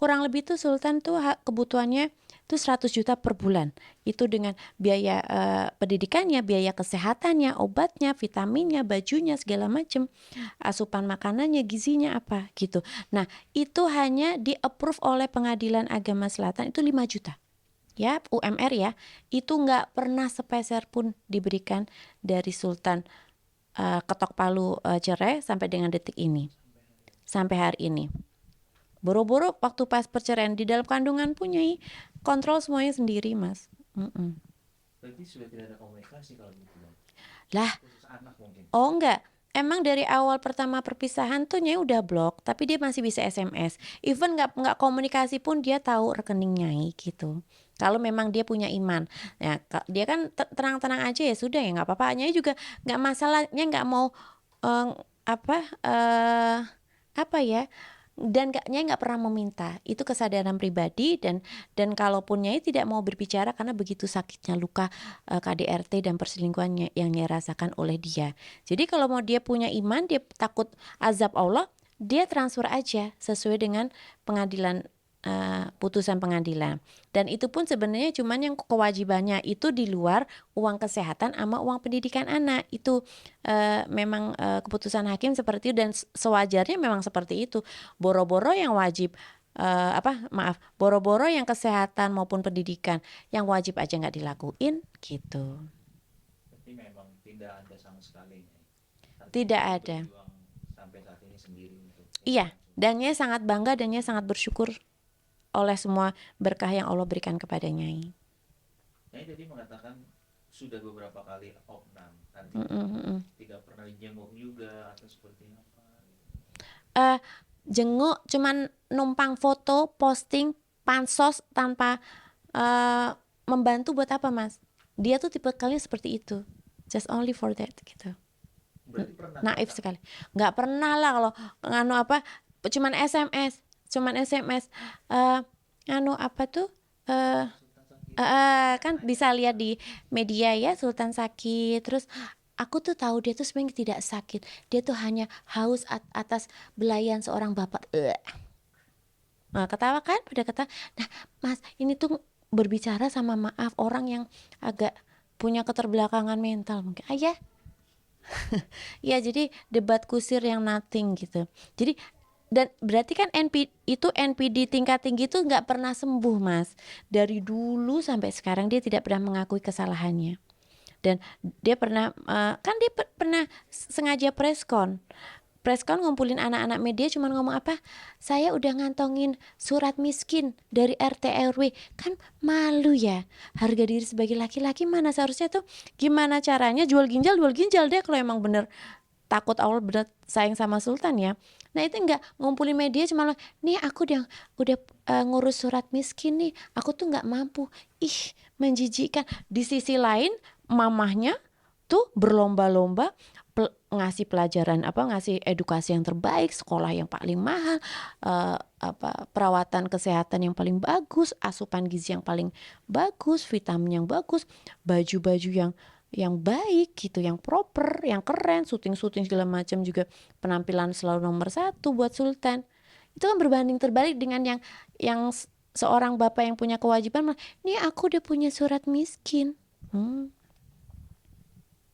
kurang lebih tuh Sultan tuh kebutuhannya tuh 100 juta per bulan. Itu dengan biaya pendidikannya, biaya kesehatannya, obatnya, vitaminnya, bajunya, segala macem, asupan makanannya, gizinya apa gitu. Nah, itu hanya di-approve oleh Pengadilan Agama Selatan itu 5 juta. Ya, UMR ya. Itu nggak pernah sepeser pun diberikan dari Sultan ketok palu cerai sampai dengan detik ini. Sampai hari ini. Boro-boro waktu pas perceraian di dalam kandungan punya kontrol semuanya sendiri, Mas. Berarti sudah tidak ada komunikasi kalau gitu Bang. Lah, Khusus anak mungkin. oh enggak. Emang dari awal pertama perpisahan tuh Nyai udah blok, tapi dia masih bisa SMS. Even nggak komunikasi pun dia tahu rekening Nyai gitu. Kalau memang dia punya iman, ya dia kan tenang-tenang aja ya sudah ya nggak apa-apa. Nyai juga nggak masalahnya nggak mau eh, apa apa ya, dan Nyai nggak pernah meminta, itu kesadaran pribadi. Dan kalaupun Nyai tidak mau berbicara karena begitu sakitnya luka KDRT dan perselingkuhan yang Nyai rasakan oleh dia. Jadi kalau mau dia punya iman, dia takut azab Allah, dia transfer aja sesuai dengan pengadilan, putusan pengadilan. Dan itu pun sebenarnya cuman yang kewajibannya itu di luar uang kesehatan sama uang pendidikan anak. Itu memang keputusan hakim seperti itu, dan sewajarnya memang seperti itu. Boro-boro yang wajib boro-boro yang kesehatan maupun pendidikan yang wajib aja nggak dilakuin gitu. Berarti memang tidak ada sama sekali. Artinya Tidak Nyai ada. berjuang sampai saat ini sendiri untuk Iya, menyelesaikan semua. dan Nyai sangat bangga dan Nyai sangat bersyukur oleh semua berkah yang Allah berikan kepada Nyai. Nyai tadi mengatakan sudah beberapa kali opnam, Mm, artinya mm, mm. tidak pernah dijenguk juga atau seperti apa? eh Jenguk cuman numpang foto, posting, pansos tanpa membantu buat apa, Mas? Dia tuh tipe kalian seperti itu. Just only for that gitu. Berarti pernah Naif datang. sekali. Nggak pernah lah kalau nganu apa, cuman SMS, eh nganu apa tuh, eh Sultan sakit. kan Nanya-nanya bisa lihat juga. di media ya, Sultan sakit. Terus aku tuh tahu dia tuh sebenarnya tidak sakit. Dia tuh hanya haus atas belayan seorang bapak. Nah, ketawa kan, pada kata. Nah, Mas, ini tuh berbicara sama, maaf, orang yang agak punya keterbelakangan mental mungkin. Ya, ya, jadi debat kusir yang nothing gitu. Jadi, dan berarti kan NPD tingkat tinggi tuh nggak pernah sembuh, Mas. Dari dulu sampai sekarang dia tidak pernah mengakui kesalahannya. Dan dia pernah kan dia pernah sengaja preskon ngumpulin anak-anak media, cuman ngomong apa, saya udah ngantongin surat miskin dari RT RW. Kan malu ya, harga diri sebagai laki-laki mana seharusnya tuh gimana caranya jual ginjal deh kalau emang bener takut Allah, bener sayang sama Sultan ya. Nah itu enggak ngumpulin media, cuma nih aku udah ngurus surat miskin nih, aku tuh nggak mampu. Ih, menjijikkan. Di sisi lain mamahnya tuh berlomba-lomba ngasih pelajaran, ngasih edukasi yang terbaik, sekolah yang paling mahal, perawatan kesehatan yang paling bagus, asupan gizi yang paling bagus, vitamin yang bagus, baju-baju yang baik gitu, yang proper, yang keren, syuting segala macam, juga penampilan selalu nomor satu buat Sultan. Itu kan berbanding terbalik dengan yang seorang bapak yang punya kewajiban, nih aku udah punya surat miskin.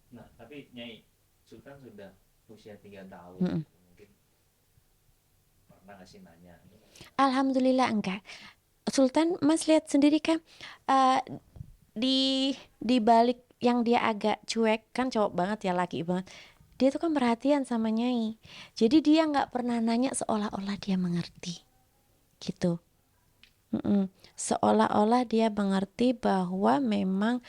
Nah, tapi Nyai Sultan sudah usia 3 tahun. Hmm. Mungkin pernah nggak sih nanya? Alhamdulillah enggak. Sultan, Mas lihat sendiri kan, eh, di balik yang dia agak cuek, kan cowok banget ya, laki banget, dia tuh kan perhatian sama Nyai. Jadi dia nggak pernah nanya seolah-olah dia mengerti gitu. Seolah-olah dia mengerti bahwa memang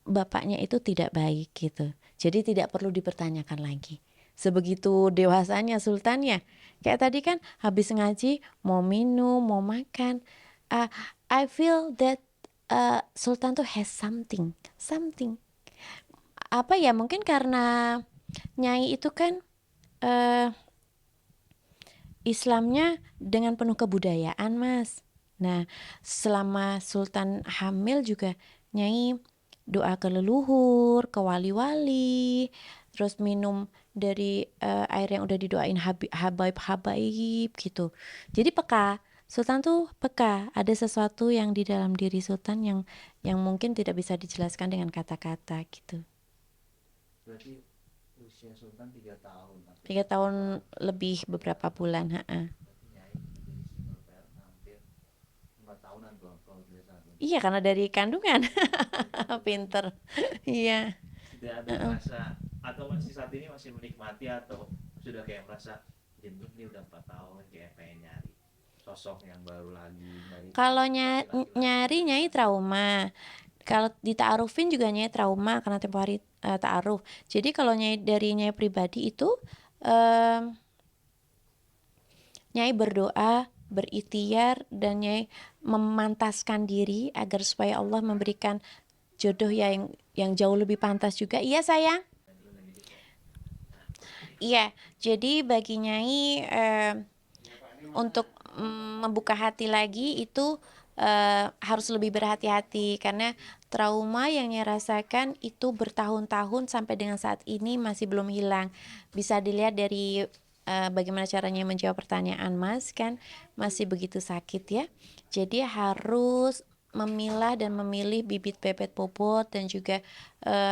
bapaknya itu tidak baik gitu. Jadi tidak perlu dipertanyakan lagi. Sebegitu dewasanya Sultannya. Kayak tadi kan habis ngaji mau minum, mau makan. Uh, I feel that Sultan tuh has something. Apa ya? Mungkin karena Nyai itu kan uh, Islamnya dengan penuh kebudayaan, Mas. Nah, selama Sultan hamil juga Nyai doa ke leluhur, ke wali-wali, terus minum dari air yang udah didoain habaib-habaib gitu. Jadi peka. Sultan tuh peka, ada sesuatu yang di dalam diri Sultan yang mungkin tidak bisa dijelaskan dengan kata-kata gitu. Berarti usia Sultan 3 tahun atau 3 tahun lebih beberapa bulan, ha-ha. berarti Nyai menjadi single parent hampir 5 tahunan kalau tidak salah. Iya karena dari kandungan. Dari kandungan Pinter. Iya. tidak ada Heeh. merasa atau masih saat ini masih menikmati atau sudah kayak merasa jenuh nih udah 4 tahun kayak pengen nyari sosok yang baru lagi nyari Kalau laki-laki lain nyari Nyai dengan trauma. Kalau dita'arufin juga Nyai trauma karena tempo hari ta'aruf. Jadi kalau Nyai dari Nyai pribadi itu Nyai berdoa, berikhtiar, dan Nyai memantaskan diri agar supaya Allah memberikan jodoh yang jauh lebih pantas juga. Iya sayang? ilmu hidup ya. Iya. Jadi bagi Nyai untuk membuka hati lagi itu harus lebih berhati-hati karena trauma yang Nyai rasakan itu bertahun-tahun sampai dengan saat ini masih belum hilang. Bisa dilihat dari bagaimana caranya menjawab pertanyaan Mas kan masih begitu sakit ya. Jadi harus memilah dan memilih bibit bebet bobot dan juga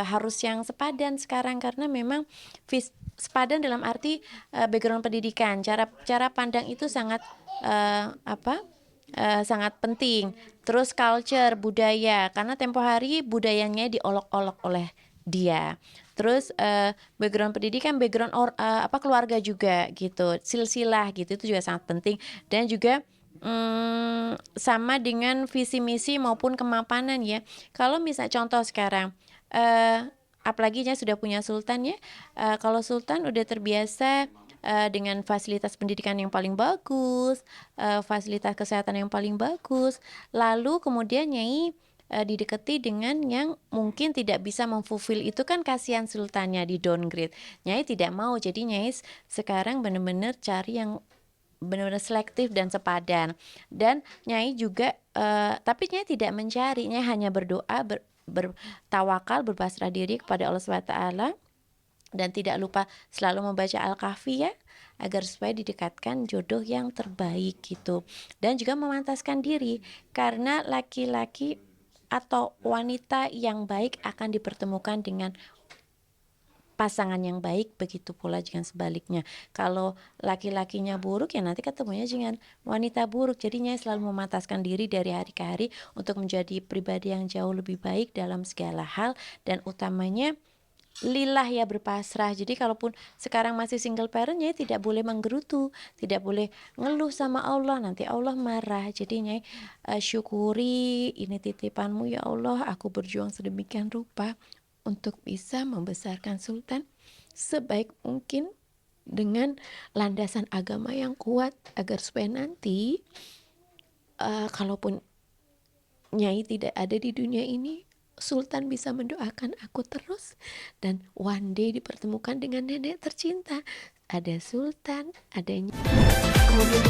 harus yang sepadan sekarang karena memang sepadan dalam arti background pendidikan, cara pandang itu sangat sangat penting. Terus culture, budaya, karena tempo hari budayanya diolok-olok oleh dia. Terus background pendidikan, background keluarga juga gitu, silsilah gitu itu juga sangat penting dan juga sama dengan visi misi maupun kemapanan ya. Kalau misal contoh sekarang apalagi sudah punya sultan ya. Kalau sultan udah terbiasa dengan fasilitas pendidikan yang paling bagus, fasilitas kesehatan yang paling bagus, lalu kemudian Nyai didekati dengan yang mungkin tidak bisa memfulfill itu kan kasihan sultannya di downgrade. Nyai tidak mau, jadi Nyai sekarang benar-benar cari yang benar-benar selektif dan sepadan. Dan Nyai juga tapi Nyai tidak mencari, Nyai hanya berdoa, bertawakal, berpasrah diri kepada Allah SWT dan tidak lupa selalu membaca Al-Kahfi ya agar supaya didekatkan jodoh yang terbaik gitu. Dan juga memantaskan diri karena laki-laki atau wanita yang baik akan dipertemukan dengan pasangan yang baik, begitu pula dengan sebaliknya. Kalau laki-lakinya buruk ya nanti ketemunya dengan wanita buruk. Jadinya selalu memantaskan diri dari hari ke hari untuk menjadi pribadi yang jauh lebih baik dalam segala hal dan utamanya lillah ya berpasrah. Jadi kalaupun sekarang masih single parent ya tidak boleh menggerutu, tidak boleh ngeluh sama Allah, nanti Allah marah. Jadi syukuri ini titipanmu ya Allah, aku berjuang sedemikian rupa untuk bisa membesarkan sultan sebaik mungkin dengan landasan agama yang kuat agar supaya nanti kalaupun Nyai tidak ada di dunia ini, Sultan bisa mendoakan aku terus dan one day dipertemukan dengan nenek tercinta. Ada Sultan, ada Nyai. Kemudian